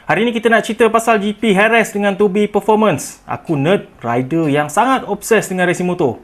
Hari ni kita nak cerita pasal GP Jerez dengan Tubi Performance. Aku nerd rider yang sangat obses dengan racing motor.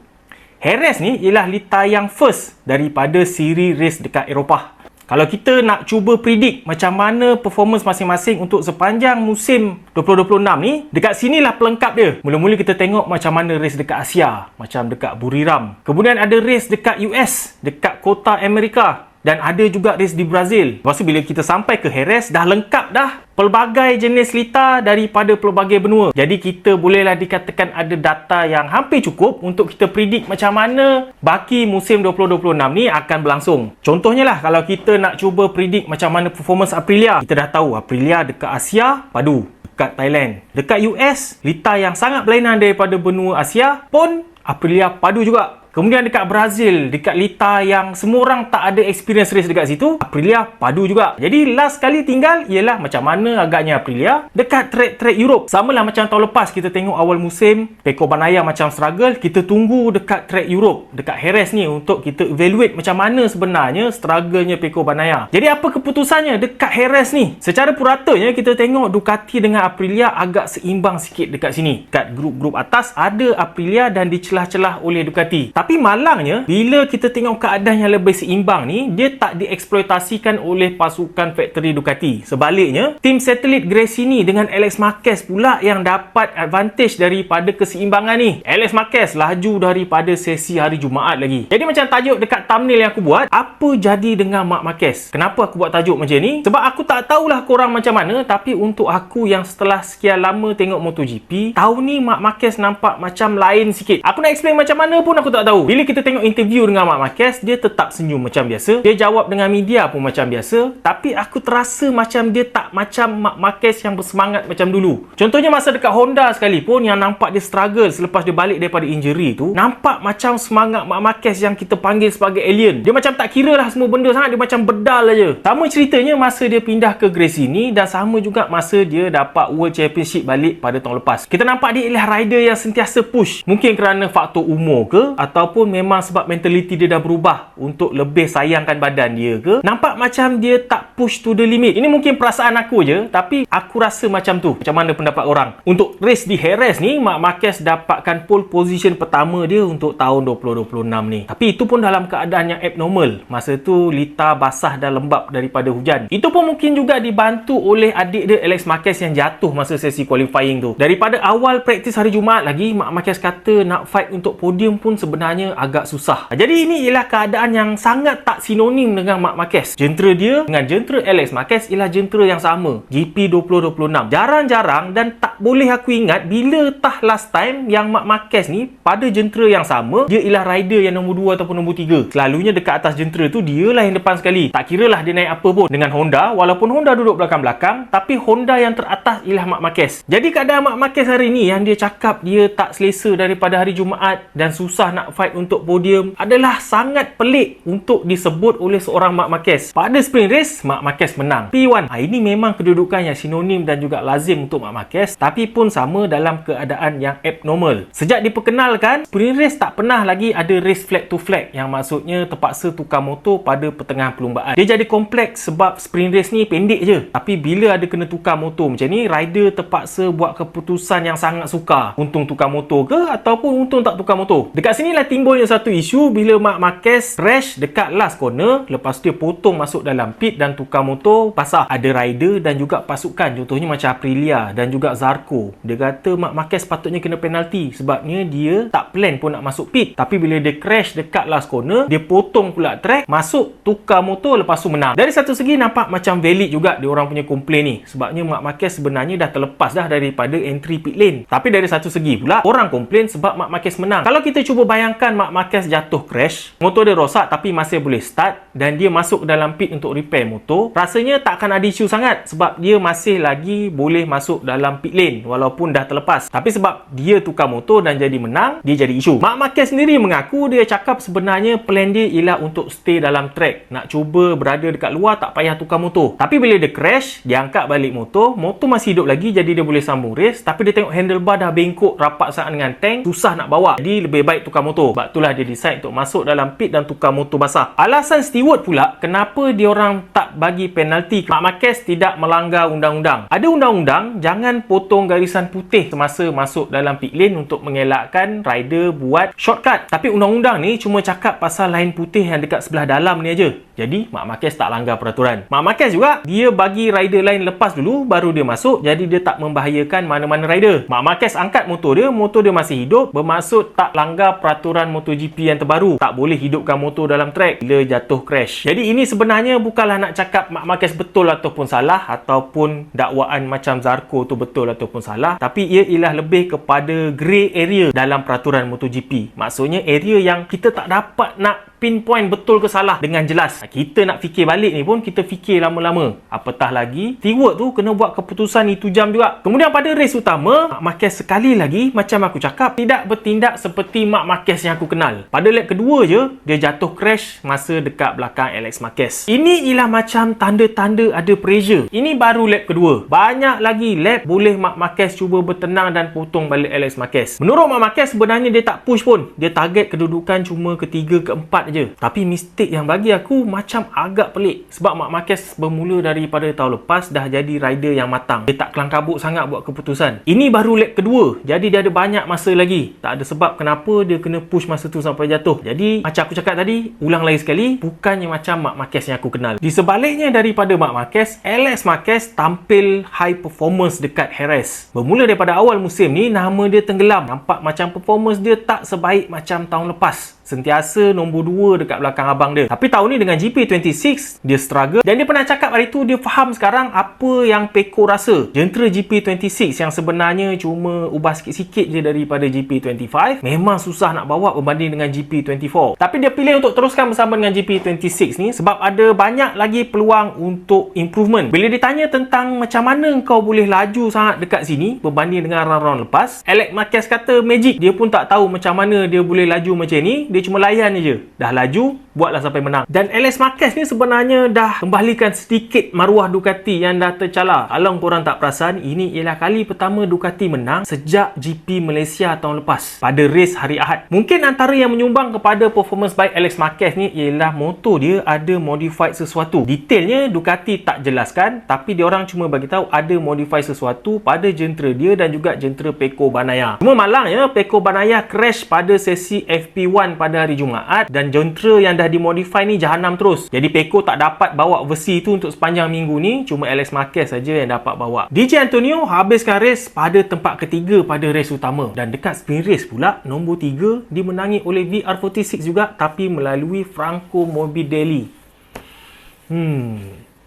Jerez ni ialah lita yang first daripada siri race dekat Eropah. Kalau kita nak cuba predict macam mana performance masing-masing untuk sepanjang musim 2026 ni, dekat sinilah pelengkap dia. Mula-mula kita tengok macam mana race dekat Asia, macam dekat Buriram. Kemudian ada race dekat US, dekat kota Amerika. Dan ada juga race di Brazil. Lepas tu bila kita sampai ke Jerez, dah lengkap dah pelbagai jenis lita daripada pelbagai benua. Jadi kita bolehlah dikatakan ada data yang hampir cukup untuk kita predict macam mana baki musim 2026 ni akan berlangsung. Contohnya lah, kalau kita nak cuba predict macam mana performance Aprilia, kita dah tahu Aprilia dekat Asia padu, dekat Thailand. Dekat US, lita yang sangat berlainan daripada benua Asia pun Aprilia padu juga. Kemudian dekat Brazil, dekat lita yang semua orang tak ada experience race dekat situ, Aprilia padu juga. Jadi last kali tinggal ialah macam mana agaknya Aprilia dekat track-track Europe. Sama lah macam tahun lepas kita tengok awal musim Pecco Bagnaia macam struggle, kita tunggu dekat track Europe, dekat Jerez ni untuk kita evaluate macam mana sebenarnya struggle-nya Pecco Bagnaia. Jadi apa keputusannya dekat Jerez ni? Secara puratanya kita tengok Ducati dengan Aprilia agak seimbang sikit dekat sini. Dekat grup-grup atas ada Aprilia dan dicelah-celah oleh Ducati. Tapi malangnya, bila kita tengok keadaan yang lebih seimbang ni, dia tak dieksploitasikan oleh pasukan factory Ducati. Sebaliknya, tim satelit Gresini dengan Alex Marquez pula yang dapat advantage daripada keseimbangan ni. Alex Marquez laju daripada sesi hari Jumaat lagi. Jadi macam tajuk dekat thumbnail yang aku buat, apa jadi dengan Marc Marquez? Kenapa aku buat tajuk macam ni? Sebab aku tak tahulah korang macam mana, tapi untuk aku yang setelah sekian lama tengok MotoGP, tahun ni Marc Marquez nampak macam lain sikit. Aku nak explain macam mana pun aku tak tahu. Bila kita tengok interview dengan Marc Marquez, dia tetap senyum macam biasa. Dia jawab dengan media pun macam biasa. Tapi aku terasa macam dia tak macam Marc Marquez yang bersemangat macam dulu. Contohnya masa dekat Honda sekalipun, yang nampak dia struggle selepas dia balik daripada injury tu, nampak macam semangat Marc Marquez yang kita panggil sebagai alien. Dia macam tak kira lah semua benda sangat, dia macam bedal aja. Sama ceritanya masa dia pindah ke Gresini, dan sama juga masa dia dapat World Championship balik pada tahun lepas. Kita nampak dia ialah rider yang sentiasa push. Mungkin kerana faktor umur ke, ataupun memang sebab mentaliti dia dah berubah untuk lebih sayangkan badan dia ke, nampak macam dia tak push to the limit. Ini mungkin perasaan aku je, tapi aku rasa macam tu. Macam mana pendapat orang? Untuk race di Jerez ni, Marc Marquez dapatkan pole position pertama dia untuk tahun 2026 ni. Tapi itu pun dalam keadaan yang abnormal. Masa tu lita basah dan lembap daripada hujan. Itu pun mungkin juga dibantu oleh adik dia Alex Marquez yang jatuh masa sesi qualifying tu. Daripada awal praktis hari Jumaat lagi, Marc Marquez kata nak fight untuk podium pun sebenarnya agak susah. Jadi ini ialah keadaan yang sangat tak sinonim dengan Marc Marquez. Jentera dia dengan jentera Alex Marquez ialah jentera yang sama, GP 2026. Jarang-jarang dan tak boleh aku ingat bila tah last time yang Marc Marquez ni pada jentera yang sama, dia ialah rider yang nombor 2 ataupun nombor 3. Selalunya dekat atas jentera tu dialah yang depan sekali. Tak kira lah dia naik apa pun dengan Honda, walaupun Honda duduk belakang-belakang, tapi Honda yang teratas ialah Marc Marquez. Jadi keadaan Marc Marquez hari ni yang dia cakap dia tak selesa daripada hari Jumaat dan susah nak fight untuk podium adalah sangat pelik untuk disebut oleh seorang Marc Marquez. Pada sprint race, Marc Marquez menang P1. Ini memang kedudukan yang sinonim dan juga lazim untuk Marc Marquez, tapi pun sama dalam keadaan yang abnormal. Sejak diperkenalkan, sprint race tak pernah lagi ada race flag to flag, yang maksudnya terpaksa tukar motor pada pertengahan perlumbaan. Dia jadi kompleks sebab sprint race ni pendek je. Tapi bila ada kena tukar motor macam ni, rider terpaksa buat keputusan yang sangat sukar. Untung tukar motor ke ataupun untung tak tukar motor. Dekat sinilah timbulnya satu isu bila Marc Marquez crash dekat last corner, lepas tu dia potong masuk dalam pit dan tukar motor basah. Ada rider dan juga pasukan, contohnya macam Aprilia dan juga Zarco. Dia kata Marc Marquez patutnya kena penalti sebabnya dia tak plan pun nak masuk pit. Tapi bila dia crash dekat last corner, dia potong pula track, masuk, tukar motor, lepas tu menang. Dari satu segi nampak macam valid juga dia orang punya komplain ni, sebabnya Marc Marquez sebenarnya dah terlepas dah daripada entry pit lane. Tapi dari satu segi pula orang komplain sebab Marc Marquez menang. Kalau kita cuba bayangkan Marc Marquez jatuh crash, motor dia rosak tapi masih boleh start, dan dia masuk dalam pit untuk repair motor, rasanya tak akan ada isu sangat sebab dia masih lagi boleh masuk dalam pit lane walaupun dah terlepas. Tapi sebab dia tukar motor dan jadi menang, dia jadi isu. Marc Marquez sendiri mengaku, dia cakap sebenarnya plan dia ialah untuk stay dalam track, nak cuba berada dekat luar, tak payah tukar motor. Tapi bila dia crash, dia angkat balik motor masih hidup lagi, jadi dia boleh sambung race. Tapi dia tengok handlebar dah bengkok rapat sangat dengan tank, susah nak bawa, jadi lebih baik tukar motor. motor. Sebab itulah dia decide untuk masuk dalam pit dan tukar motor basah. Alasan steward pula kenapa diorang tak bagi penalti Marc Marquez tidak melanggar undang-undang. Ada undang-undang jangan potong garisan putih semasa masuk dalam pit lane untuk mengelakkan rider buat shortcut. Tapi undang-undang ni cuma cakap pasal line putih yang dekat sebelah dalam ni aja. Jadi Marc Marquez tak langgar peraturan. Marc Marquez juga dia bagi rider lain lepas dulu baru dia masuk, jadi dia tak membahayakan mana-mana rider. Marc Marquez angkat motor dia masih hidup, bermaksud tak langgar peraturan MotoGP yang terbaru. Tak boleh hidupkan motor dalam track bila jatuh crash. Jadi ini sebenarnya bukanlah nak cakap Marc Marquez betul ataupun salah, ataupun dakwaan macam Zarco tu betul ataupun salah, tapi ia ialah lebih kepada grey area dalam peraturan MotoGP. Maksudnya area yang kita tak dapat nak pinpoint betul ke salah dengan jelas. Kita nak fikir balik ni pun kita fikir lama-lama. Apatah lagi steward tu kena buat keputusan itu jam juga. Kemudian pada race utama, Marc Marquez sekali lagi macam aku cakap tidak bertindak seperti Marc Marquez yang aku kenal. Pada lap kedua je dia jatuh crash masa dekat belakang Alex Marquez. Ini ialah macam tanda-tanda ada pressure. Ini baru lap kedua. Banyak lagi lap boleh Marc Marquez cuba bertenang dan potong balik Alex Marquez. Menurut Marc Marquez sebenarnya dia tak push pun. Dia target kedudukan cuma ketiga, keempat je. Tapi mistake yang bagi aku macam agak pelik. Sebab Marc Marquez bermula daripada tahun lepas dah jadi rider yang matang. Dia tak kelang kabut sangat buat keputusan. Ini baru lap kedua. Jadi dia ada banyak masa lagi. Tak ada sebab kenapa dia kena push masa tu sampai jatuh. Jadi macam aku cakap tadi, ulang lagi sekali, bukannya macam Marc Marquez yang aku kenal. Di sebaliknya daripada Marc Marquez, Alex Marquez tampil high performance dekat Jerez. Bermula daripada awal musim ni, nama dia tenggelam. Nampak macam performance dia tak sebaik macam tahun lepas. Sentiasa nombor 2 dekat belakang abang dia. Tapi tahun ni dengan GP26 dia struggle, dan dia pernah cakap hari tu dia faham sekarang apa yang Pecco rasa. Jentera GP26 yang sebenarnya cuma ubah sikit-sikit je daripada GP25 memang susah nak bawa berbanding dengan GP24. Tapi dia pilih untuk teruskan bersama dengan GP26 ni sebab ada banyak lagi peluang untuk improvement. Bila ditanya tentang macam mana kau boleh laju sangat dekat sini berbanding dengan round-round lepas, Alex Marquez kata magic. Dia pun tak tahu macam mana dia boleh laju macam ni. Dia cuma layan je. Dah laju, buatlah sampai menang. Dan Alex Marquez ni sebenarnya dah kembalikan sedikit maruah Ducati yang dah tercalar. Kalau korang tak perasan, ini ialah kali pertama Ducati menang sejak GP Malaysia tahun lepas pada race hari Ahad. Mungkin antara yang menyumbang kepada performance baik Alex Marquez ni ialah motor dia ada modified sesuatu. Detailnya Ducati tak jelaskan, tapi diorang cuma bagi tahu ada modify sesuatu pada jentera dia dan juga jentera Pecco Bagnaia. Cuma malangnya Pecco Bagnaia crash pada sesi FP1 pada hari Jumaat, dan jentera yang dah dimodify ni jahanam terus. Jadi Pecco tak dapat bawa versi tu untuk sepanjang minggu ni. Cuma Alex Marquez saja yang dapat bawa. DJ Antonio habiskan race pada tempat ketiga pada race utama, dan dekat sprint race pula nombor 3 dimenangi oleh VR46 juga, tapi melalui Franco Morbidelli.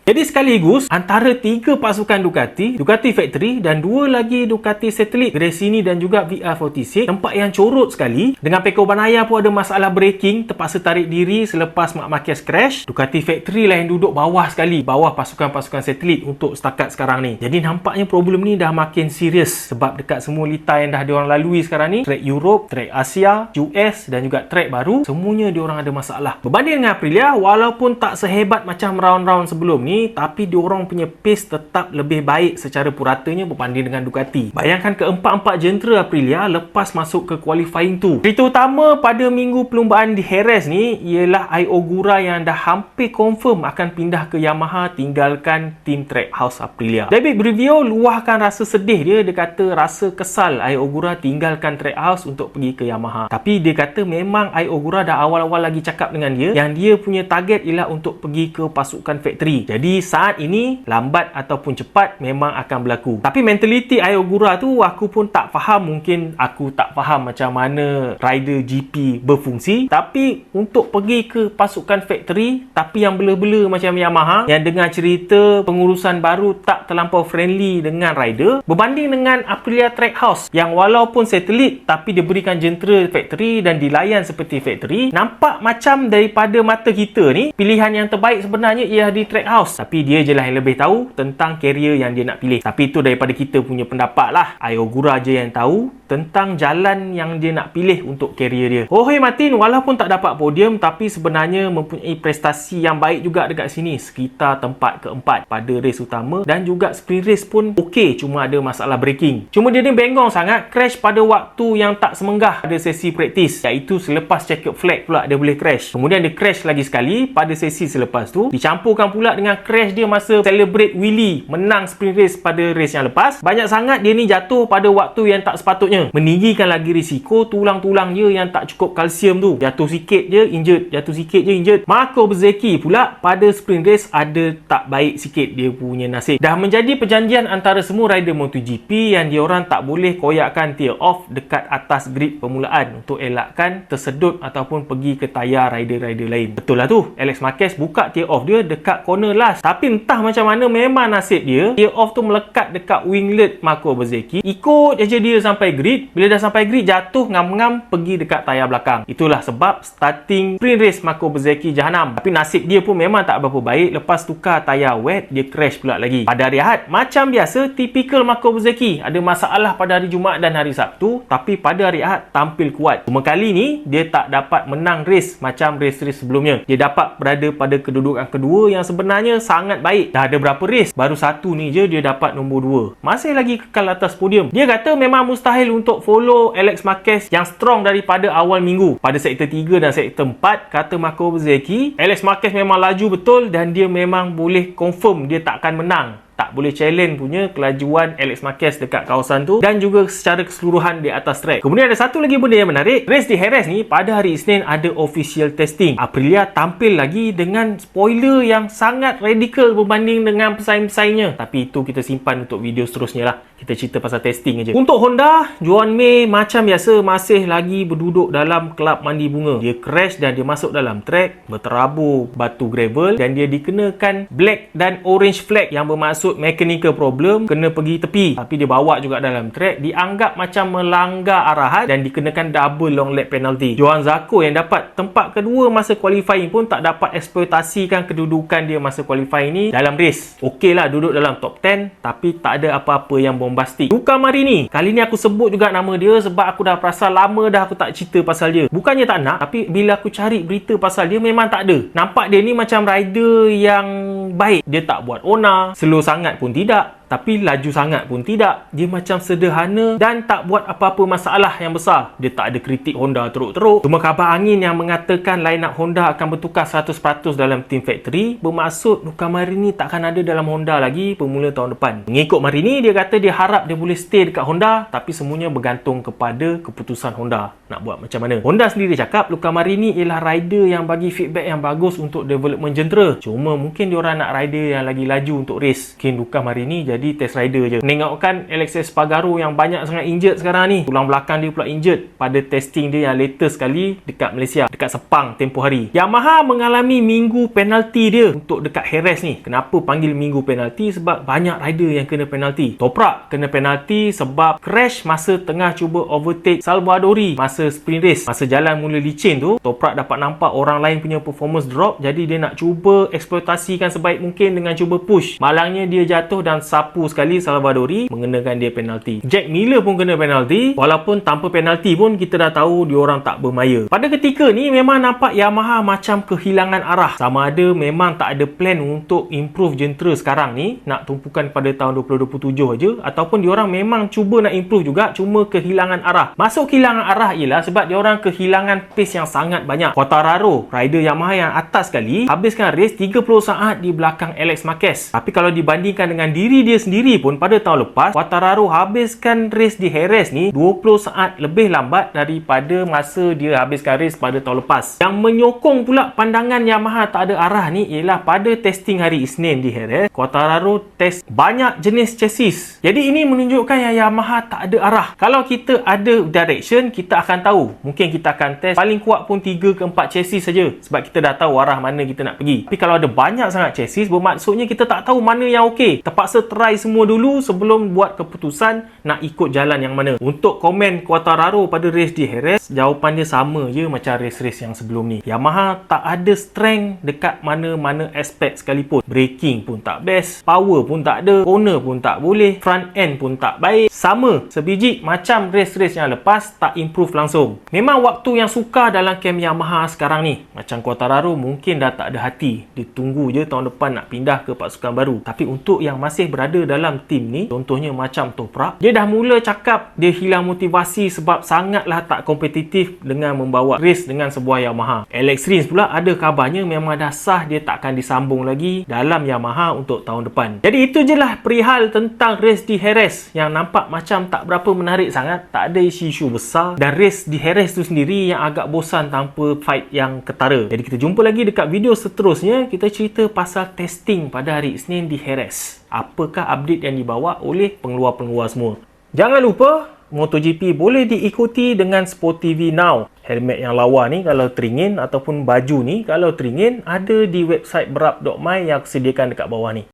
Jadi sekaligus antara 3 pasukan Ducati Factory dan 2 lagi Ducati Satellite, Gresini dan juga VR46, tempat yang corot sekali. Dengan Pecco Bagnaia pun ada masalah braking, terpaksa tarik diri selepas Marc Marquez crash. Ducati Factory lah yang duduk bawah sekali, bawah pasukan-pasukan Satellite untuk setakat sekarang ni. Jadi nampaknya problem ni dah makin serius sebab dekat semua litar yang dah diorang lalui sekarang ni, track Europe, track Asia, US dan juga track baru, semuanya diorang ada masalah. Berbanding dengan Aprilia, walaupun tak sehebat macam round-round sebelum ni, tapi diorang punya pace tetap lebih baik secara puratanya berbanding dengan Ducati. Bayangkan keempat-empat jentera Aprilia lepas masuk ke qualifying tu. Cerita utama pada minggu perlumbaan di Jerez ni ialah Ai Ogura yang dah hampir confirm akan pindah ke Yamaha, tinggalkan tim Trackhouse Aprilia. David Brivio luahkan rasa sedih dia. Dia kata rasa kesal Ai Ogura tinggalkan Trackhouse untuk pergi ke Yamaha. Tapi dia kata memang Ai Ogura dah awal-awal lagi cakap dengan dia yang dia punya target ialah untuk pergi ke pasukan factory. Jadi saat ini lambat ataupun cepat memang akan berlaku. Tapi mentaliti Ai Ogura tu aku pun tak faham. Mungkin aku tak faham macam mana rider GP berfungsi. Tapi untuk pergi ke pasukan factory tapi yang bela-bela macam Yamaha, yang dengar cerita pengurusan baru tak terlampau friendly dengan rider, berbanding dengan Aprilia Trackhouse yang walaupun satelit tapi dia berikan jentera factory dan dilayan seperti factory, nampak macam daripada mata kita ni pilihan yang terbaik sebenarnya ialah di Trackhouse. Cross. Tapi dia je lah yang lebih tahu tentang carrier yang dia nak pilih. Tapi itu daripada kita punya pendapat lah. Ayogura je yang tahu tentang jalan yang dia nak pilih untuk carrier dia. Jorge Martin walaupun tak dapat podium, tapi sebenarnya mempunyai prestasi yang baik juga dekat sini. Sekitar tempat keempat pada race utama, dan juga sprint race pun okey, cuma ada masalah braking. Cuma dia ni bengong sangat, crash pada waktu yang tak semenggah pada sesi praktis, iaitu selepas checkered flag pula dia boleh crash. Kemudian dia crash lagi sekali pada sesi selepas tu, dicampurkan pula dengan crash dia masa celebrate wheelie menang sprint race pada race yang lepas. Banyak sangat dia ni jatuh pada waktu yang tak sepatutnya, meninggikan lagi risiko tulang-tulang dia yang tak cukup kalsium tu. Jatuh sikit je injured, jatuh sikit je injured. Marco Bezzecchi pula pada sprint race ada tak baik sikit dia punya nasib. Dah menjadi perjanjian antara semua rider MotoGP yang diorang tak boleh koyakkan tear off dekat atas grid permulaan untuk elakkan tersedut ataupun pergi ke tayar rider-rider lain. Betul lah tu, Alex Marquez buka tear off dia dekat corner last, tapi entah macam mana memang nasib dia, tear off tu melekat dekat winglet Marco Bezzecchi. Ikut je dia sampai grid. Bila dah sampai grid, jatuh ngam-ngam pergi dekat tayar belakang. Itulah sebab starting sprint race Marco Bezzecchi jahanam. Tapi nasib dia pun memang tak berapa baik. Lepas tukar tayar wet, dia crash pula lagi. Pada hari Ahad, macam biasa, typical Marco Bezzecchi. Ada masalah pada hari Jumaat dan hari Sabtu, tapi pada hari Ahad tampil kuat. Cuma kali ni, dia tak dapat menang race macam race-race sebelumnya. Dia dapat berada pada kedudukan kedua yang sebenarnya sangat baik. Dah ada berapa race? Baru satu ni je dia dapat nombor 2. Masih lagi kekal atas podium. Dia kata memang mustahil untuk follow Alex Marquez yang strong daripada awal minggu. Pada sektor 3 dan sektor 4, kata Marco Bezzecchi, Alex Marquez memang laju betul dan dia memang boleh confirm dia tak akan menang. Tak boleh challenge punya kelajuan Alex Marquez dekat kawasan tu dan juga secara keseluruhan di atas track. Kemudian ada satu lagi benda yang menarik. Race di Jerez ni pada hari Isnin ada official testing. Aprilia tampil lagi dengan spoiler yang sangat radikal berbanding dengan pesaing-pesaingnya. Tapi itu kita simpan untuk video seterusnya lah. Kita cerita pasal testing aja. Untuk Honda, Juan May macam biasa masih lagi berduduk dalam kelab mandi bunga. Dia crash dan dia masuk dalam track, berterabur batu gravel dan dia dikenakan black dan orange flag yang bermaksud mechanical problem, kena pergi tepi. Tapi dia bawa juga dalam track, dianggap macam melanggar arahan dan dikenakan double long lap penalty. Johan Zarco yang dapat tempat kedua masa qualifying pun tak dapat eksploitasikan kedudukan dia masa qualifying ni dalam race. Okey lah duduk dalam top 10, tapi tak ada apa-apa yang bombastik. Luca Marini, kali ni aku sebut juga nama dia sebab aku dah perasan lama dah aku tak cerita pasal dia. Bukannya tak nak, tapi bila aku cari berita pasal dia memang tak ada. Nampak dia ni macam rider yang baik. Dia tak buat ona, slow sangat pun tidak, tapi laju sangat pun tidak. Dia macam sederhana dan tak buat apa-apa masalah yang besar. Dia tak ada kritik Honda teruk-teruk. Cuma kabar angin yang mengatakan line up Honda akan bertukar 100% dalam team factory bermaksud Luca Marini tak akan ada dalam Honda lagi bermula tahun depan. Mengikut Marini, dia kata dia harap dia boleh stay dekat Honda, tapi semuanya bergantung kepada keputusan Honda nak buat macam mana. Honda sendiri cakap Luca Marini ialah rider yang bagi feedback yang bagus untuk development jentera. Cuma mungkin diorang nak rider yang lagi laju untuk race. Mungkin Luca Marini jadi test rider je. Menengokkan Alexis Espargaro yang banyak sangat injured sekarang ni. Tulang belakang dia pula injured pada testing dia yang latest sekali dekat Malaysia, dekat Sepang tempoh hari. Yamaha mengalami minggu penalti dia untuk dekat Jerez ni. Kenapa panggil minggu penalti? Sebab banyak rider yang kena penalti. Toprak kena penalti sebab crash masa tengah cuba overtake Salvadori masa sprint race. Masa jalan mula licin tu, Toprak dapat nampak orang lain punya performance drop, jadi dia nak cuba eksploitasikan sebaik mungkin dengan cuba push. Malangnya dia jatuh dan sapu sekali Salvadori, mengenakan dia penalti. Jack Miller pun kena penalti. Walaupun tanpa penalti pun kita dah tahu diorang tak bermaya. Pada ketika ni memang nampak Yamaha macam kehilangan arah. Sama ada memang tak ada plan untuk improve jentera sekarang ni, nak tumpukan pada tahun 2027 aja, ataupun diorang memang cuba nak improve juga, cuma kehilangan arah. Masuk kehilangan arah ialah sebab diorang kehilangan pace yang sangat banyak. Quartararo, rider Yamaha yang atas sekali, habiskan race 30 saat di belakang Alex Marquez. Tapi kalau dibandingkan dengan diri dia sendiri pun pada tahun lepas, Quartararo habiskan race di Jerez ni 20 saat lebih lambat daripada masa dia habiskan race pada tahun lepas. Yang menyokong pula pandangan Yamaha tak ada arah ni ialah pada testing hari Isnin di Jerez, Quartararo test banyak jenis chassis. Jadi ini menunjukkan yang Yamaha tak ada arah. Kalau kita ada direction, kita akan tahu. Mungkin kita akan test paling kuat pun 3 ke 4 chassis saja sebab kita dah tahu arah mana kita nak pergi. Tapi kalau ada banyak sangat chassis, bermaksudnya kita tak tahu mana yang okey. Terpaksa try semua dulu sebelum buat keputusan nak ikut jalan yang mana. Untuk komen Quartararo pada race di Jerez, jawapan dia sama je macam race-race yang sebelum ni. Yamaha tak ada strength dekat mana-mana aspek sekalipun. Braking pun tak best, power pun tak ada, corner pun tak boleh, front end pun tak baik. Sama sebiji macam race-race yang lepas, tak improve langsung. Memang waktu yang sukar dalam camp Yamaha sekarang ni. Macam Quartararo mungkin dah tak ada hati. Dia tunggu je tahun depan nak pindah ke pasukan baru. Tapi untuk yang masih berada dalam tim ni, contohnya macam Toprak, dia dah mula cakap dia hilang motivasi sebab sangatlah tak kompetitif dengan membawa race dengan sebuah Yamaha. Alex Rins pula ada kabarnya memang dah sah dia takkan disambung lagi dalam Yamaha untuk tahun depan. Jadi itu je lah perihal tentang race di Jerez yang nampak macam tak berapa menarik sangat, tak ada isu-isu besar, dan race di Jerez tu sendiri yang agak bosan tanpa fight yang ketara. Jadi kita jumpa lagi dekat video seterusnya. Kita cerita pasal testing pada hari Isnin di Jerez. Apakah update yang dibawa oleh pengeluar-pengeluar semua. Jangan lupa, MotoGP boleh diikuti dengan Sport TV Now. Helmet yang lawa ni kalau teringin, ataupun baju ni kalau teringin, ada di website berap.my yang aku sediakan dekat bawah ni.